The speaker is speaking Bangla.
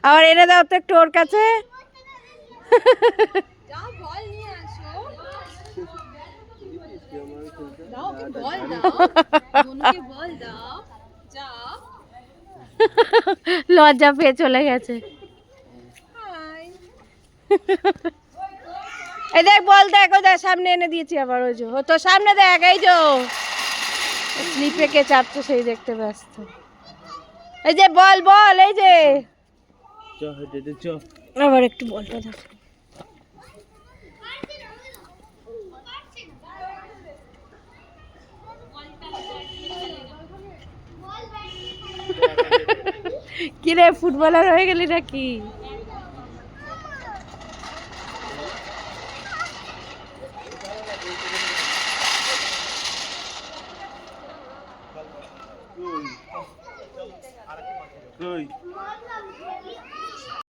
আবার এনে দাও তো একটু ওর কাছে। লজ্জা পেয়ে চলে গেছে। এই দেখ বল, দেখ ও দেখ সামনে এনে দিয়েছি আবার। ওই যে তো সামনে দেখ, এই যে স্লিপে কে চাপছে সেই দেখতে ব্যস্ত। এই যে বল বল, এই যে আবার একটু বলটা দেখ। কিরে ফুটবলার হয়ে গেলি নাকি?